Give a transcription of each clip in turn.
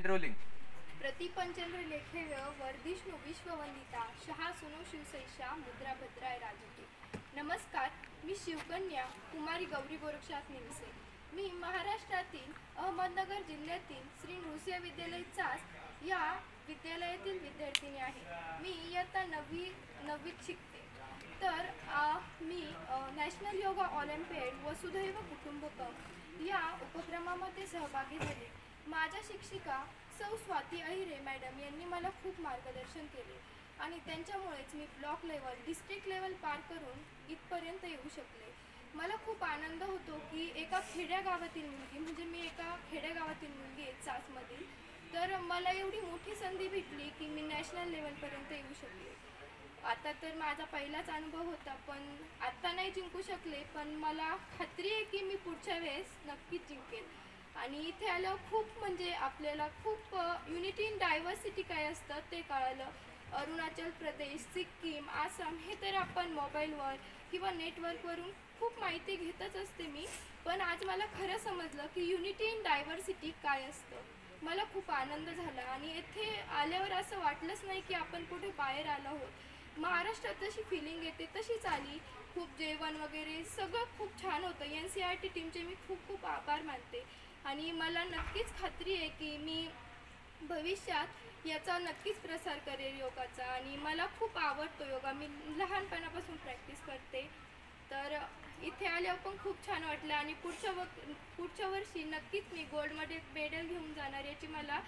Rolling. प्रतिपंचंद्र लेखेय वर्धिष्णु विश्ववंदिता Shah सुनो शिवसैषा मुद्रा भद्राय राजते. नमस्कार, मी शिवकन्या कुमारी गौरी गोरक्षनाथ निमसे. मी महाराष्ट्रातील अहमदनगर जिल्ह्यातील श्री नृसिंह विद्यालय चास या विद्यालयातील विद्यार्थिनी आहे. मी इयत्ता नववीत शिकते. तर मी नॅशनल योगा ऑलिम्पियाड वसुधैव कुटुंबकम या उपक्रमामध्ये सहभागी झाले. माझ्या शिक्षिका सौ स्वाती अहिरे मॅडम यांनी मला खूप मार्गदर्शन केले आणि त्यांच्यामुळेच मी ब्लॉक लेवल डिस्ट्रिक्ट लेवल पार करून इथपर्यंत येऊ शकले. मला खूप आनंद होतो की एका खेड्यागावातील मुलगी म्हणजे मी एका खेड्यागावातील मुलगी आहे चासमधील, तर मला एवढी मोठी संधी भेटली की मी नॅशनल लेवलपर्यंत येऊ शकले. आता तर माझा पहिलाच अनुभव होता, पण आत्ता नाही जिंकू शकले, पण मला खात्री आहे की मी पुढच्या वेळेस नक्कीच जिंकेल. आणि इथे आल्यावर खूप म्हणजे आपल्याला खूप युनिटी इन डायव्हर्सिटी काय असतं ते कळालं. अरुणाचल प्रदेश, सिक्कीम, आसाम हे तर आपण मोबाईलवर किंवा नेटवर्कवरून खूप माहिती घेतच असते मी, पण आज मला खरं समजलं की युनिटी इन डायव्हर्सिटी काय असतं. मला खूप आनंद झाला आणि इथे आल्यावर असं वाटलंच नाही की आपण कुठे बाहेर आलो आहोत. महाराष्ट्रात जशी फिलिंग येते तशीच आली. खूप जेवण वगैरे सगळं खूप छान होतं. NCERT टीमचे मी खूप खूप आभार मानते आणि मला नक्कीच खात्री आहे की मी भविष्यात याचा नक्कीच प्रसार करेल योगाचा. आणि मला खूप आवडतो योगा, मी लहानपणापासून प्रॅक्टिस करते. तर इथे आल्यावर पण खूप छान वाटलं आणि पुढच्या वर्षी नक्कीच मी गोल्ड मेडल घेऊन जाणार याची मला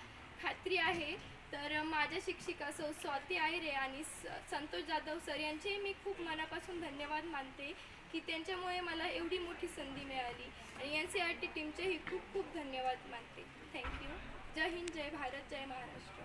खात्री आहे. तर माझ्या शिक्षिका सौ स्वाती आहिरे आणि संतोष जाधव सर यांचे मी खूप मनापासून धन्यवाद मानते की त्यांच्यामुळे मला एवढी मोठी संधी मिळाली. आणि NCERT टीमचेही खूप खूप धन्यवाद मानते. थँक्यू. जय हिंद, जय भारत, जय महाराष्ट्र.